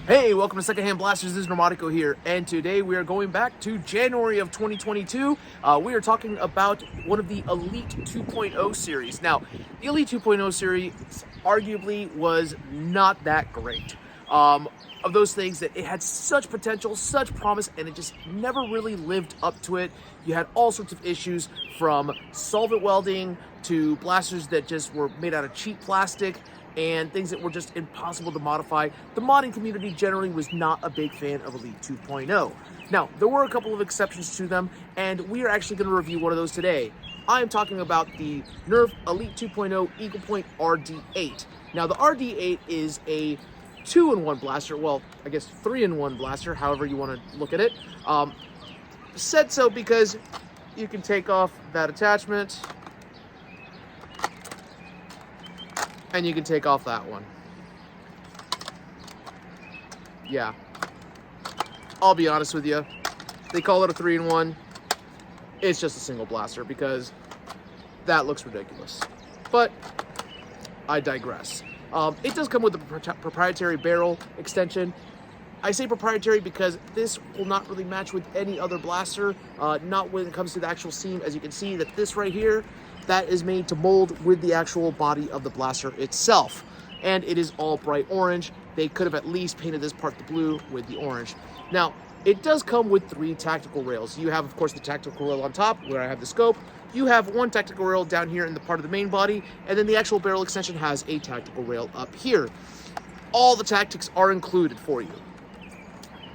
Hey, welcome to Secondhand Blasters. This is Normatico here, and today we are going back to January of 2022. We are talking about one of the Elite 2.0 series. Now, the Elite 2.0 series arguably was not that great. Of those things that it had such potential, such promise, and it just never really lived up to it. You had all sorts of issues, from solvent welding to blasters that just were made out of cheap plastic and things that were just impossible to modify. The modding community generally was not a big fan of Elite 2.0. Now, there were a couple of exceptions to them, and we are actually going to review one of those today. I am talking about the Nerf Elite 2.0 Eagle Point RD-8. Now, the RD-8 is a 2-in-1 blaster, well, I guess 3-in-1 blaster, however you want to look at it. Said so because you can take off that attachment, and you can take off that one. Yeah. I'll be honest with you. They call it a 3-in-1. It's just a single blaster because that looks ridiculous. But I digress. It does come with a proprietary barrel extension. I say proprietary because this will not really match with any other blaster, not when it comes to the actual seam. As you can see, that this right here, that is made to mold with the actual body of the blaster itself. And it is all bright orange. They could have at least painted this part the blue with the orange. Now, it does come with 3 tactical rails. You have, of course, the tactical rail on top, where I have the scope. You have 1 tactical rail down here in the part of the main body, and then the actual barrel extension has a tactical rail up here. All the tactics are included for you.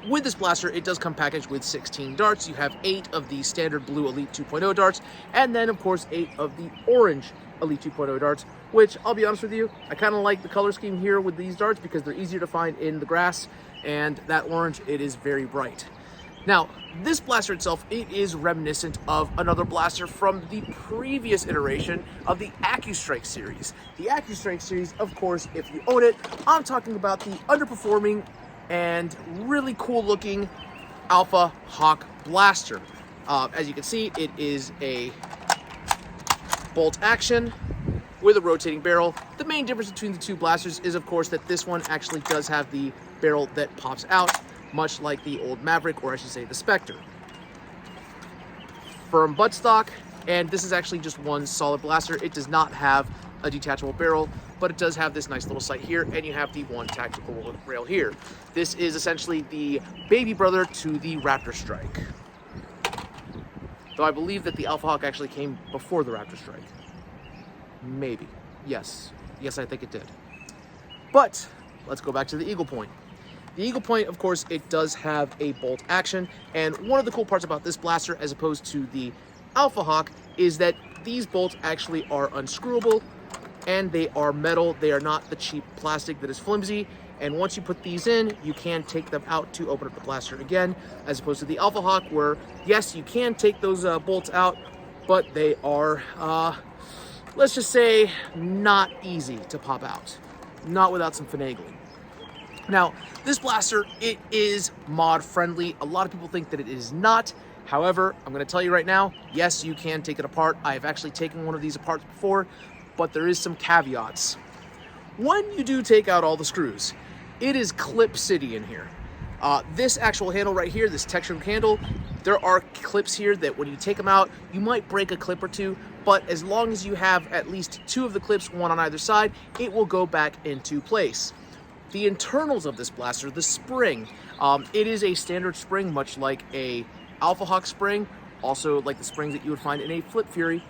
With this blaster, it does come packaged with 16 darts. You have 8 of the standard blue Elite 2.0 darts, and then, of course, 8 of the orange Elite 2.0 darts, which, I'll be honest with you, I kind of like the color scheme here with these darts because they're easier to find in the grass, and that orange, it is very bright. Now, this blaster itself, it is reminiscent of another blaster from the previous iteration of the Accustrike series. The Accustrike series, of course, if you own it, I'm talking about the underperforming and really cool looking Alpha Hawk blaster. As you can see, it is a bolt action with a rotating barrel. The main difference between the two blasters is, of course, that this one actually does have the barrel that pops out, much like the old Maverick, or I should say the Spectre. Firm buttstock, and this is actually just one solid blaster. It does not have a detachable barrel, but it does have this nice little sight here, and you have the 1 tactical rail here. This is essentially the baby brother to the Accustrike. Though I believe that the Alpha Hawk actually came before the Accustrike. Maybe. Yes, I think it did. But let's go back to the Eagle Point. The Eagle Point, of course, it does have a bolt action, and one of the cool parts about this blaster, as opposed to the Alpha Hawk, is that these bolts actually are unscrewable, and they are metal. They are not the cheap plastic that is flimsy, and once you put these in, you can take them out to open up the blaster again, as opposed to the Alpha Hawk, where, yes, you can take those bolts out, but they are, let's just say, not easy to pop out. Not without some finagling. Now, this blaster, it is mod friendly. A lot of people think that it is not. However, I'm going to tell you right now, yes, you can take it apart. I have actually taken one of these apart before, but there is some caveats. When you do take out all the screws, it is clip city in here. This actual handle right here, this textured handle, there are clips here that when you take them out, you might break a clip or two, but as long as you have at least 2 of the clips, 1 on either side, it will go back into place. The internals of this blaster, the spring, it is a standard spring, much like a Alpha Hawk spring, also like the springs that you would find in a Flip Fury.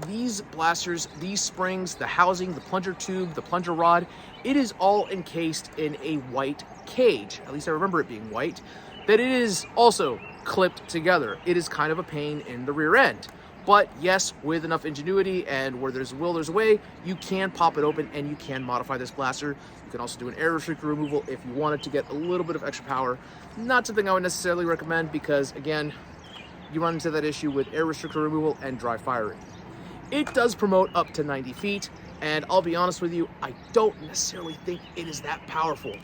These blasters, these springs, the housing, the plunger tube, the plunger rod, it is all encased in a white cage. At least I remember it being white. That it is also clipped together. It is kind of a pain in the rear end. But yes, with enough ingenuity and where there's a will, there's a way, you can pop it open and you can modify this blaster. You can also do an air restrictor removal if you wanted to get a little bit of extra power. Not something I would necessarily recommend because, again, you run into that issue with air restrictor removal and dry firing. It does promote up to 90 feet, and I'll be honest with you, I don't necessarily think it is that powerful.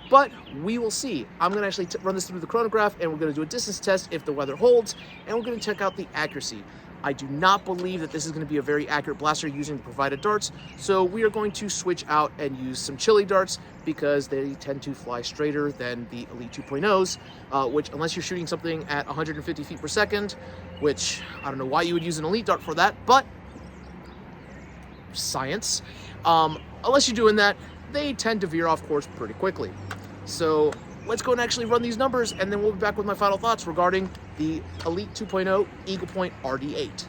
But we will see. I'm going to actually run this through the chronograph, and we're going to do a distance test if the weather holds, and we're going to check out the accuracy. I do not believe that this is going to be a very accurate blaster using the provided darts, so we are going to switch out and use some chili darts because they tend to fly straighter than the Elite 2.0s, which unless you're shooting something at 150 feet per second, which I don't know why you would use an Elite dart for that, but science. Unless you're doing that, they tend to veer off course pretty quickly. So let's go and actually run these numbers, and then we'll be back with my final thoughts regarding the Elite 2.0 Eagle Point RD-8.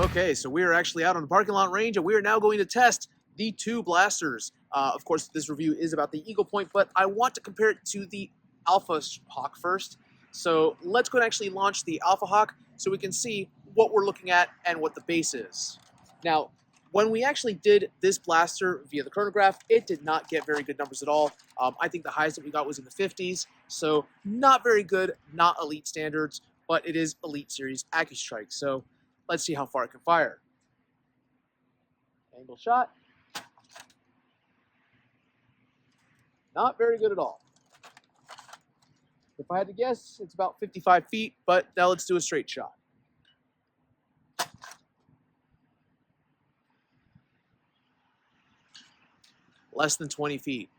Okay, so we are actually out on the parking lot range, and we are now going to test the two blasters. Of course, this review is about the Eagle Point, but I want to compare it to the Alpha Hawk first. So let's go and actually launch the Alpha Hawk so we can see what we're looking at and what the base is. Now, when we actually did this blaster via the chronograph, it did not get very good numbers at all. I think the highest that we got was in the 50s, so not very good, not elite standards, but it is Elite Series Accustrike. So let's see how far it can fire. Angle shot. Not very good at all. If I had to guess, it's about 55 feet, but now let's do a straight shot. Less than 20 feet.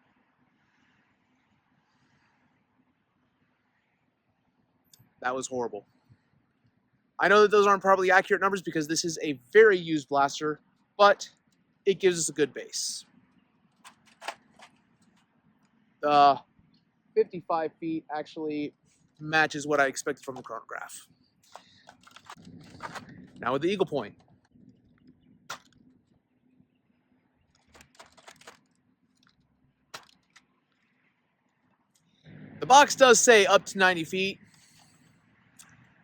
That was horrible. I know that those aren't probably accurate numbers because this is a very used blaster, but it gives us a good base. The 55 feet actually matches what I expected from the chronograph. Now with the Eagle Point. The box does say up to 90 feet.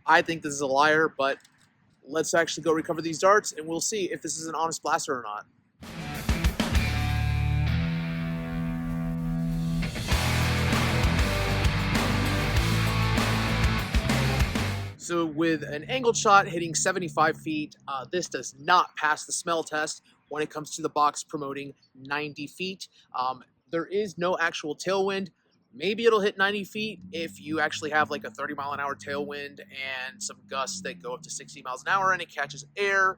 I think this is a liar, but let's actually go recover these darts and we'll see if this is an honest blaster or not. So with an angled shot hitting 75 feet, this does not pass the smell test when it comes to the box promoting 90 feet. There is no actual tailwind. Maybe it'll hit 90 feet if you actually have like a 30-mile-an-hour tailwind and some gusts that go up to 60 miles an hour and it catches air.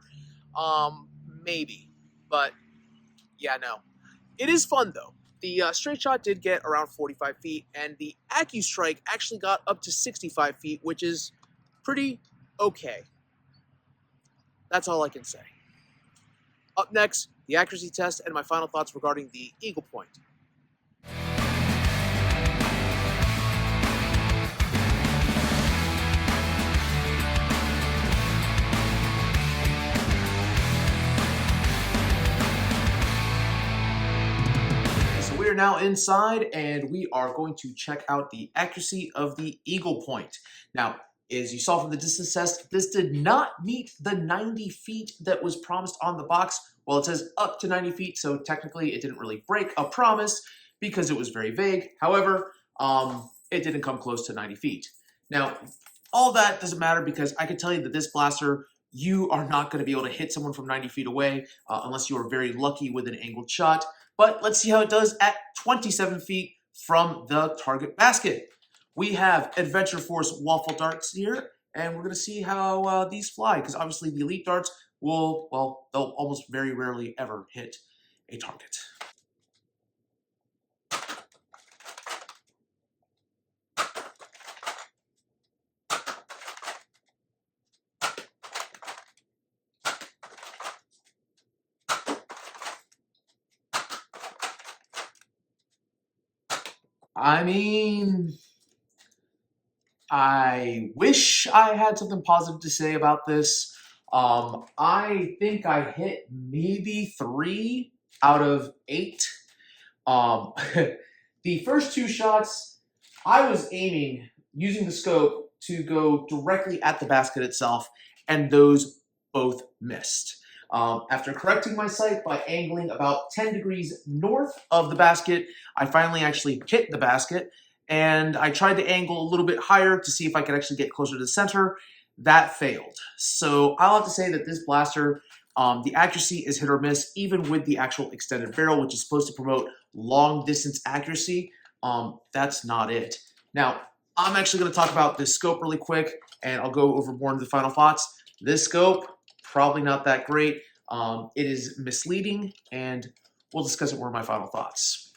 Maybe. But yeah, no. It is fun though. The straight shot did get around 45 feet and the Accustrike actually got up to 65 feet, which is pretty okay. That's all I can say. Up next, the accuracy test and my final thoughts regarding the Eagle Point. We are now inside and we are going to check out the accuracy of the Eagle Point. Now, as you saw from the distance test, this did not meet the 90 feet that was promised on the box. Well, it says up to 90 feet, so technically it didn't really break a promise because it was very vague. However, it didn't come close to 90 feet. Now, all that doesn't matter because I can tell you that this blaster, you are not going to be able to hit someone from 90 feet away unless you are very lucky with an angled shot. But let's see how it does at 27 feet from the target basket. We have Adventure Force waffle darts here, and we're going to see how these fly, because obviously the Elite darts will, well, they'll almost very rarely ever hit a target. I mean, I wish I had something positive to say about this. I think I hit maybe 3 out of 8. Um, the first 2 shots, I was aiming using the scope to go directly at the basket itself, and those both missed. After correcting my sight by angling about 10 degrees north of the basket, I finally actually hit the basket, and I tried to angle a little bit higher to see if I could actually get closer to the center. That failed. So I'll have to say that this blaster, the accuracy is hit or miss, even with the actual extended barrel, which is supposed to promote long distance accuracy. That's not it. Now, I'm actually going to talk about this scope really quick, and I'll go over more into the final thoughts. This scope, probably not that great. It is misleading, and we'll discuss it more in my final thoughts.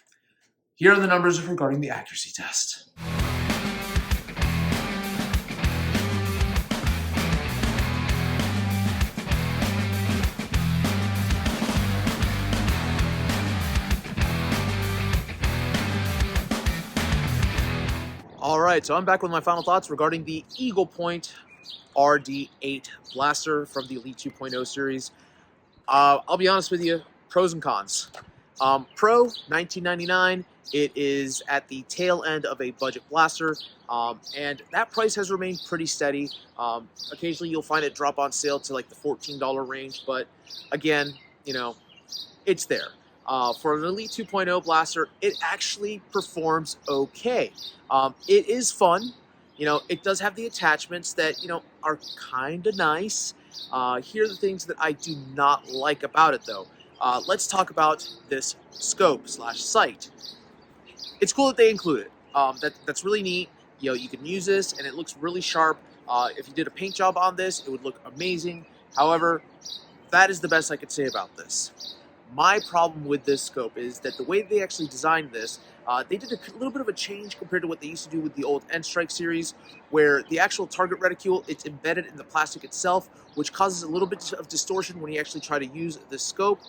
Here are the numbers regarding the accuracy test. All right, so I'm back with my final thoughts regarding the Eagle Point RD-8 blaster from the Elite 2.0 series. I'll be honest with you, pros and cons. Pro, $19.99. It is at the tail end of a budget blaster, and that price has remained pretty steady. Occasionally you'll find it drop on sale to like the $14 range, but again, you know, it's there. For an Elite 2.0 blaster, it actually performs okay. It is fun. You know, it does have the attachments that, you know, are kind of nice. Here are the things that I do not like about it, though. Let's talk about this scope / sight. It's cool that they include it. That's really neat. You know, you can use this, and it looks really sharp. If you did a paint job on this, it would look amazing. However, that is the best I could say about this. My problem with this scope is that the way they actually designed this, they did a little bit of a change compared to what they used to do with the old Accustrike series, where the actual target reticule, it's embedded in the plastic itself, which causes a little bit of distortion when you actually try to use this scope.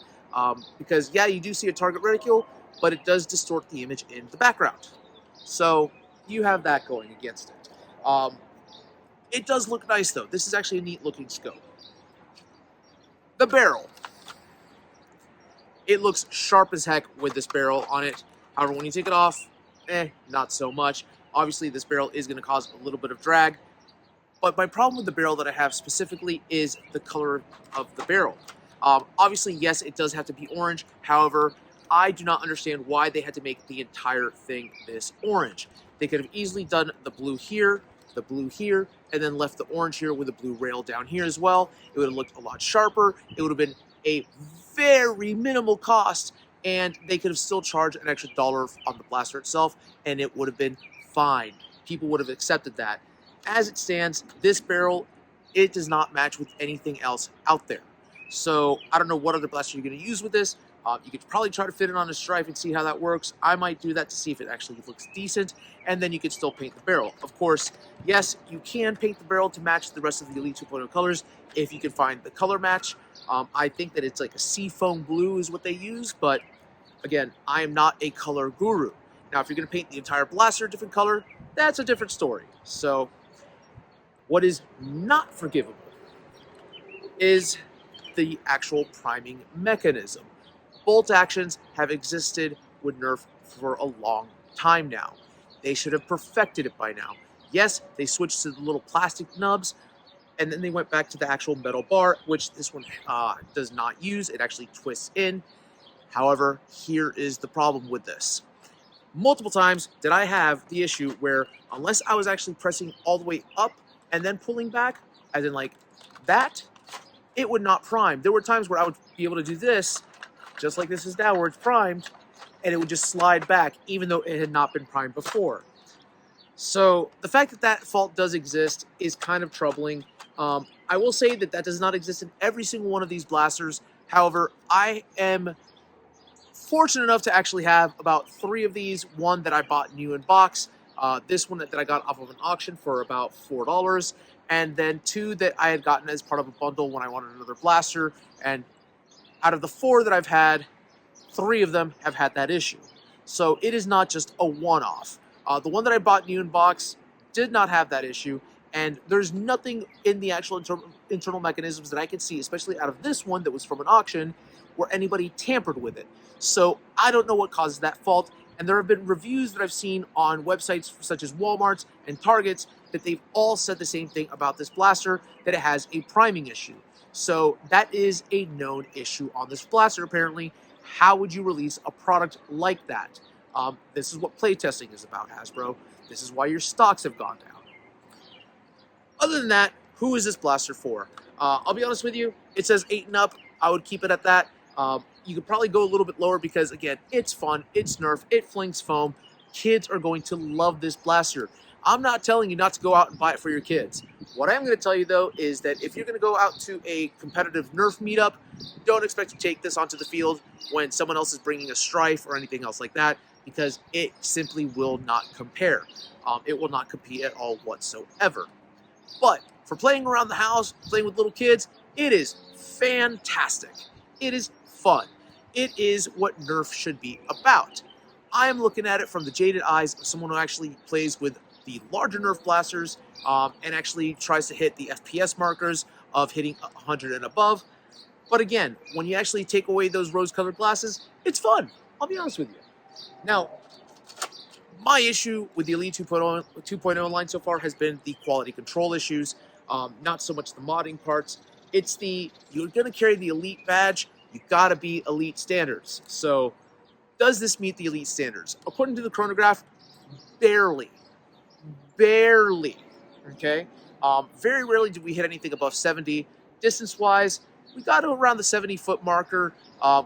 Because, yeah, you do see a target reticule, but it does distort the image in the background. So you have that going against it. It does look nice, though. This is actually a neat-looking scope. The barrel. It looks sharp as heck with this barrel on it. However, when you take it off, not so much. Obviously, this barrel is going to cause a little bit of drag. But my problem with the barrel that I have specifically is the color of the barrel. Obviously, yes, it does have to be orange. However, I do not understand why they had to make the entire thing this orange. They could have easily done the blue here, and then left the orange here with a blue rail down here as well. It would have looked a lot sharper. It would have been a very minimal cost, and they could have still charged an extra $1 on the blaster itself, and it would have been fine. People would have accepted that. As it stands, this barrel, it does not match with anything else out there. So I don't know what other blaster you're going to use with this. You could probably try to fit it on a stripe and see how that works. I might do that to see if it actually looks decent, and then you could still paint the barrel. Of course, yes, you can paint the barrel to match the rest of the Elite 2.0 colors if you can find the color match. I think that it's like a seafoam blue is what they use, but again, I am not a color guru. Now, if you're going to paint the entire blaster a different color, that's a different story. So what is not forgivable is the actual priming mechanism. Bolt actions have existed with Nerf for a long time now. They should have perfected it by now. Yes, they switched to the little plastic nubs, and then they went back to the actual metal bar, which this one does not use. It actually twists in. However, here is the problem with this. Multiple times did I have the issue where unless I was actually pressing all the way up and then pulling back, as in like that, it would not prime. There were times where I would be able to do this, just like this is now, where it's primed, and it would just slide back, even though it had not been primed before. So the fact that that fault does exist is kind of troubling. I will say that that does not exist in every single one of these blasters. However, I am fortunate enough to actually have about 3 of these. One that I bought new in box, this one that I got off of an auction for about $4, and then 2 that I had gotten as part of a bundle when I wanted another blaster. And out of the 4 that I've had, 3 of them have had that issue. So it is not just a one-off. The one that I bought new in box did not have that issue, and there's nothing in the actual internal mechanisms that I can see, especially out of this one that was from an auction, where anybody tampered with it. So I don't know what causes that fault, and there have been reviews that I've seen on websites such as Walmart's and Target's that they've all said the same thing about this blaster, that it has a priming issue. So that is a known issue on this blaster apparently. How would you release a product like that? This is what playtesting is about, Hasbro. This is why your stocks have gone down. Other than that, who is this blaster for? I'll be honest with you, it says 8 and up. I would keep it at that. You could probably go a little bit lower because, again, it's fun, it's Nerf, it flings foam. Kids are going to love this blaster. I'm not telling you not to go out and buy it for your kids. What I am going to tell you, though, is that if you're going to go out to a competitive Nerf meetup, don't expect to take this onto the field when someone else is bringing a Strife or anything else like that, because it simply will not compare. It will not compete at all whatsoever. But for playing around the house, playing with little kids, it is fantastic. It is fun. It is what Nerf should be about. I am looking at it from the jaded eyes of someone who actually plays with the larger Nerf blasters and actually tries to hit the FPS markers of hitting 100 and above. But again, when you actually take away those rose-colored glasses, it's fun. I'll be honest with you. Now, my issue with the Elite 2.0 line so far has been the quality control issues, not so much the modding parts. It's you're going to carry the Elite badge, you got to be Elite standards. So, does this meet the Elite standards? According to the chronograph, barely. Barely. Okay? Very rarely do we hit anything above 70. Distance-wise, we got to around the 70-foot marker.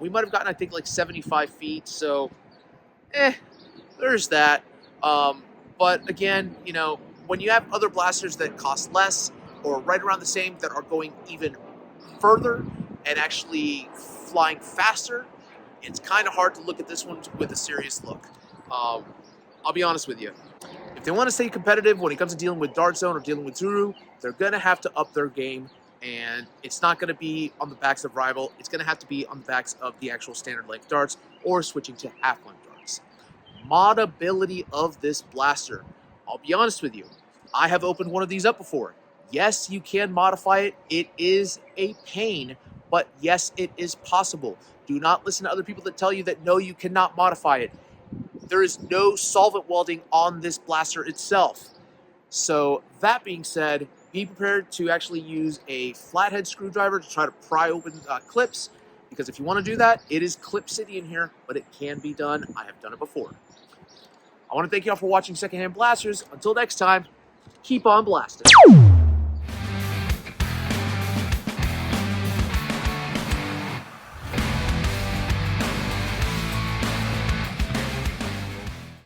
We might have gotten, I think, like 75 feet. So, there's that. But again, you know, when you have other blasters that cost less or right around the same that are going even further and actually flying faster, it's kind of hard to look at this one with a serious look. I'll be honest with you. If they want to stay competitive when it comes to dealing with Dart Zone or dealing with Zuru, they're going to have to up their game, and it's not going to be on the backs of Rival. It's going to have to be on the backs of the actual standard length darts or switching to half-length darts. Modability of this blaster. I'll be honest with you. I have opened one of these up before. Yes, you can modify it. It is a pain, but yes, it is possible. Do not listen to other people that tell you that no, you cannot modify it. There is no solvent welding on this blaster itself. So that being said, be prepared to actually use a flathead screwdriver to try to pry open clips, because if you want to do that, it is Clip City in here, but it can be done. I have done it before. I want to thank you all for watching Secondhand Blasters. Until next time, keep on blasting.